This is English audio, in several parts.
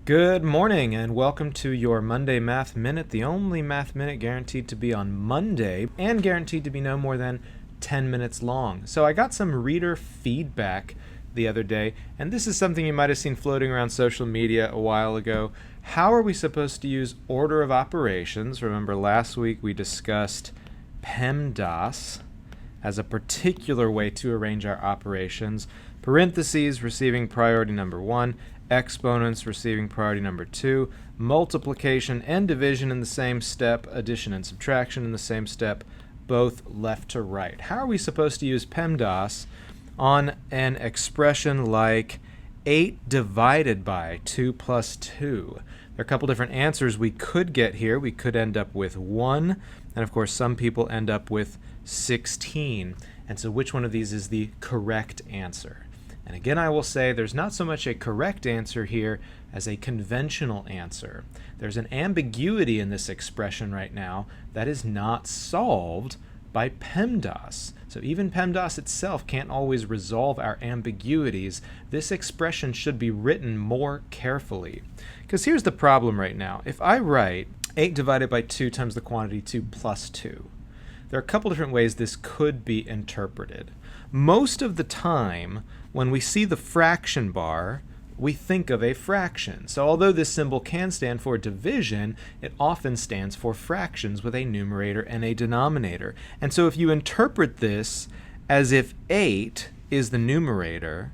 Good morning and welcome to your Monday Math Minute, the only Math Minute guaranteed to be on Monday and guaranteed to be no more than 10 minutes long. So I got some reader feedback the other day, and this is something you might have seen floating around social media a while ago. How are we supposed to use order of operations? Remember last week we discussed PEMDAS as a particular way to arrange our operations. Parentheses receiving priority number 1, exponents receiving priority number 2, multiplication and division in the same step, addition and subtraction in the same step, both left to right. How are we supposed to use PEMDAS on an expression like 8 divided by 2 plus 2? There are a couple different answers we could get here. We could end up with 1, and of course some people end up with 16. And so which one of these is the correct answer? And again, I will say there's not so much a correct answer here as a conventional answer. There's an ambiguity in this expression right now that is not solved by PEMDAS. So even PEMDAS itself can't always resolve our ambiguities. This expression should be written more carefully. Because here's the problem right now. If I write 8 divided by 2 times the quantity 2 plus 2, there are a couple different ways this could be interpreted. Most of the time, when we see the fraction bar, we think of a fraction. So although this symbol can stand for division, it often stands for fractions with a numerator and a denominator. And so if you interpret this as if 8 is the numerator,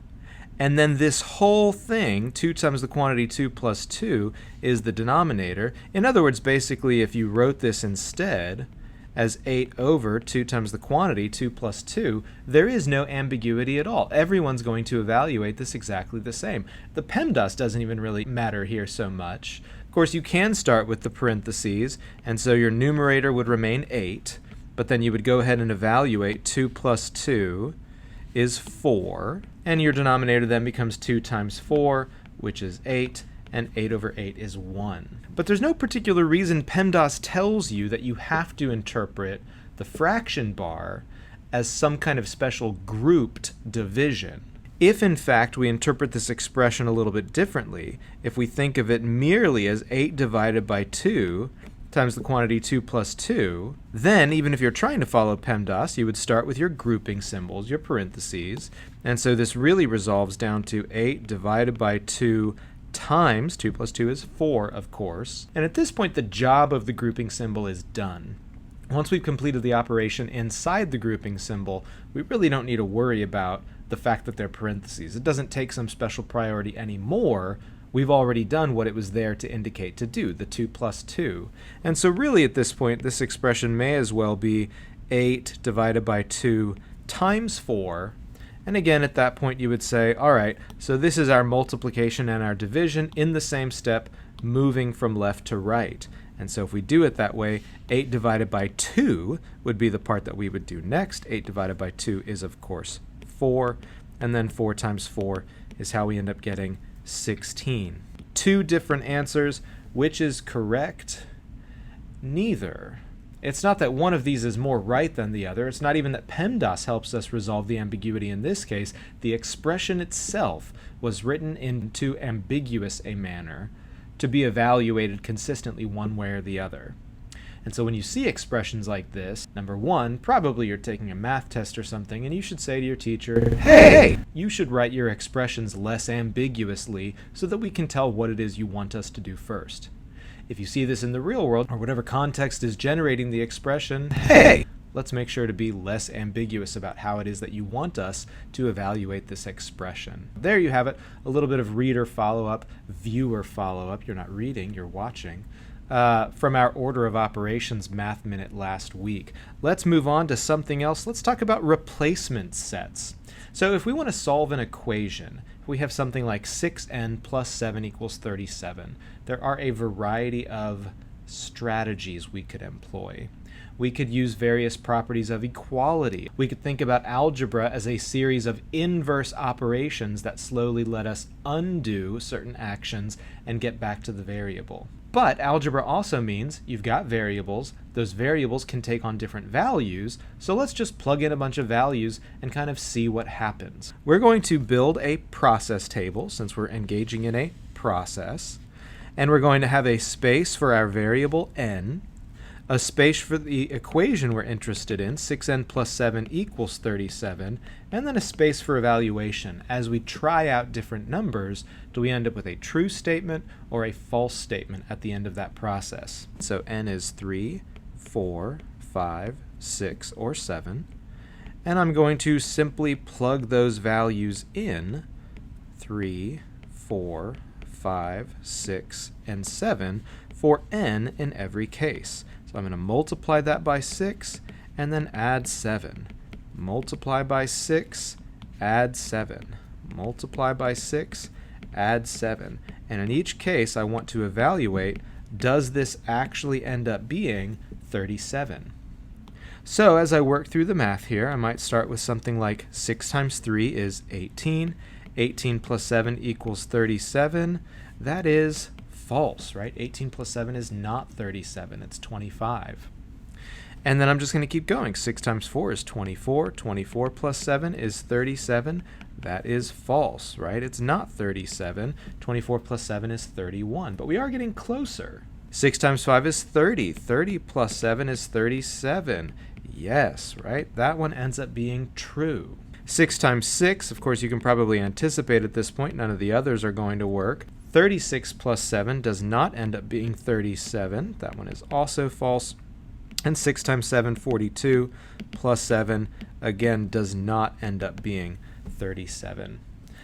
and then this whole thing, 2 times the quantity 2 plus 2, is the denominator. In other words, basically, if you wrote this instead as 8 over 2 times the quantity, 2 plus 2, there is no ambiguity at all. Everyone's going to evaluate this exactly the same. The PEMDAS doesn't even really matter here so much. Of course, you can start with the parentheses, and so your numerator would remain 8, but then you would go ahead and evaluate 2 plus 2 is 4, and your denominator then becomes 2 times 4, which is 8, and 8 over 8 is 1. But there's no particular reason PEMDAS tells you that you have to interpret the fraction bar as some kind of special grouped division. If in fact we interpret this expression a little bit differently, if we think of it merely as 8 divided by 2 times the quantity 2 plus 2, then even if you're trying to follow PEMDAS, you would start with your grouping symbols, your parentheses, and so this really resolves down to 8 divided by 2 times 2 plus 2 is 4, of course. And at this point, the job of the grouping symbol is done. Once we've completed the operation inside the grouping symbol, we really don't need to worry about the fact that they're parentheses. It doesn't take some special priority anymore. We've already done what it was there to indicate to do, the 2 plus 2. And so really at this point, this expression may as well be 8 divided by 2 times 4. And again, at that point, you would say, all right, so this is our multiplication and our division in the same step, moving from left to right. And so if we do it that way, 8 divided by 2 would be the part that we would do next. 8 divided by 2 is, of course, 4. And then 4 times 4 is how we end up getting 16. Two different answers. Which is correct? Neither. It's not that one of these is more right than the other. It's not even that PEMDAS helps us resolve the ambiguity in this case. The expression itself was written in too ambiguous a manner to be evaluated consistently one way or the other. And so when you see expressions like this, number one, probably you're taking a math test or something, and you should say to your teacher, hey, you should write your expressions less ambiguously so that we can tell what it is you want us to do first. If you see this in the real world, or whatever context is generating the expression, hey, let's make sure to be less ambiguous about how it is that you want us to evaluate this expression. There you have it, a little bit of reader follow-up, viewer follow-up. You're not reading, you're watching. From our order of operations math minute last week. Let's move on to something else. Let's talk about replacement sets. So if we want to solve an equation, we have something like 6n plus 7 equals 37. There are a variety of strategies we could employ. We could use various properties of equality. We could think about algebra as a series of inverse operations that slowly let us undo certain actions and get back to the variable. But algebra also means you've got variables. Those variables can take on different values, so let's just plug in a bunch of values and kind of see what happens. We're going to build a process table since we're engaging in a process. And we're going to have a space for our variable n, a space for the equation we're interested in, 6n plus 7 equals 37, and then a space for evaluation. As we try out different numbers, do we end up with a true statement or a false statement at the end of that process? So n is 3, 4, 5, 6, or 7. And I'm going to simply plug those values in, 3, 4, 5, 6, and 7, for n in every case. So I'm going to multiply that by 6 and then add 7. Multiply by 6, add 7. Multiply by 6, add 7. And in each case, I want to evaluate, does this actually end up being 37? So as I work through the math here, I might start with something like 6 times 3 is 18. 18 plus 7 equals 37. That is false, right? 18 plus 7 is not 37, it's 25. And then I'm just going to keep going. 6 times 4 is 24. 24 plus 7 is 37. That is false, right? It's not 37. 24 plus 7 is 31, but we are getting closer. 6 times 5 is 30. 30 plus 7 is 37. Yes, right? That one ends up being true. 6 times 6, of course, you can probably anticipate at this point, none of the others are going to work. 36 plus 7 does not end up being 37. That one is also false. And 6 times 7, 42, plus 7, again, does not end up being 37.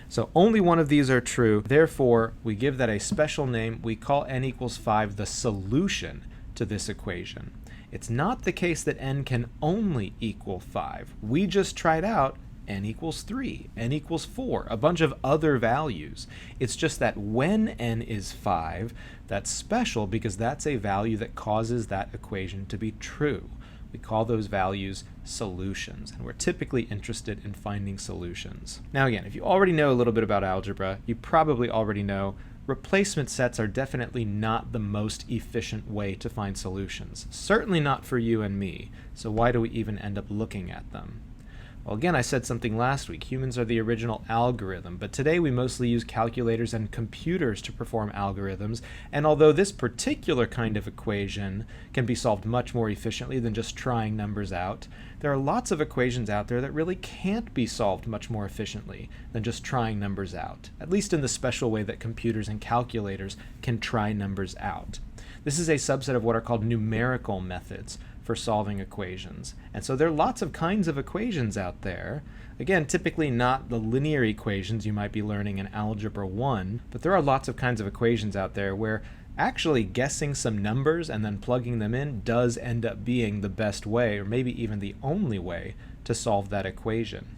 So only one of these are true. Therefore, we give that a special name. We call n equals 5 the solution to this equation. It's not the case that n can only equal 5. We just tried out n equals 3, n equals 4, a bunch of other values. It's just that when n is 5, that's special because that's a value that causes that equation to be true. We call those values solutions, and we're typically interested in finding solutions. Now again, if you already know a little bit about algebra, you probably already know replacement sets are definitely not the most efficient way to find solutions. Certainly not for you and me, so why do we even end up looking at them? Well, again, I said something last week. Humans are the original algorithm, but today we mostly use calculators and computers to perform algorithms, and although this particular kind of equation can be solved much more efficiently than just trying numbers out, there are lots of equations out there that really can't be solved much more efficiently than just trying numbers out, at least in the special way that computers and calculators can try numbers out. This is a subset of what are called numerical methods for solving equations. And so there are lots of kinds of equations out there. Again, typically not the linear equations you might be learning in Algebra 1, but there are lots of kinds of equations out there where actually guessing some numbers and then plugging them in does end up being the best way, or maybe even the only way, to solve that equation.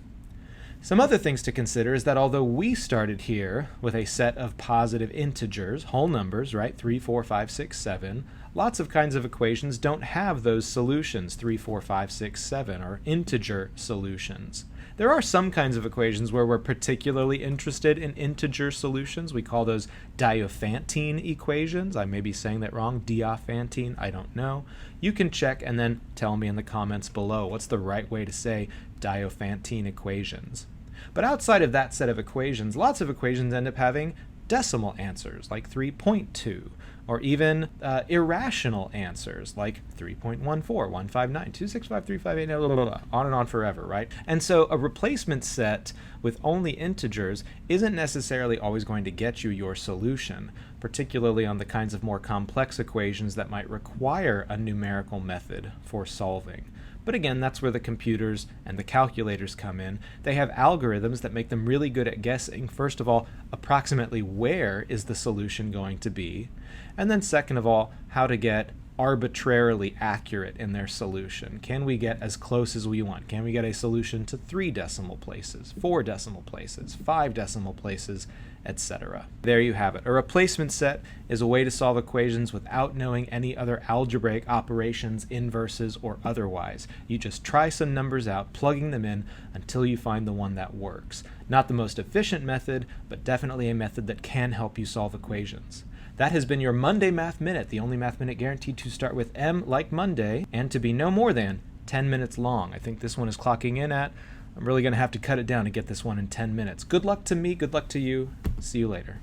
Some other things to consider is that although we started here with a set of positive integers, whole numbers, right, 3, 4, 5, 6, 7, lots of kinds of equations don't have those solutions, 3, 4, 5, 6, 7, or integer solutions. There are some kinds of equations where we're particularly interested in integer solutions. We call those Diophantine equations. I may be saying that wrong, Diophantine, I don't know. You can check and then tell me in the comments below what's the right way to say Diophantine equations. But outside of that set of equations, lots of equations end up having decimal answers like 3.2, or even irrational answers like 3.14, 159, 265, 358, on and on forever, right? And so a replacement set with only integers isn't necessarily always going to get you your solution, particularly on the kinds of more complex equations that might require a numerical method for solving. But again, that's where the computers and the calculators come in. They have algorithms that make them really good at guessing, first of all, approximately where is the solution going to be, and then second of all, how to get arbitrarily accurate in their solution. Can we get as close as we want? Can we get a solution to 3 decimal places, 4 decimal places, 5 decimal places, etc. There you have it. A replacement set is a way to solve equations without knowing any other algebraic operations, inverses, or otherwise. You just try some numbers out, plugging them in until you find the one that works. Not the most efficient method, but definitely a method that can help you solve equations. That has been your Monday Math Minute, the only Math Minute guaranteed to start with M like Monday and to be no more than 10 minutes long. I think this one is clocking in at, I'm really going to have to cut it down to get this one in 10 minutes. Good luck to me, good luck to you. See you later.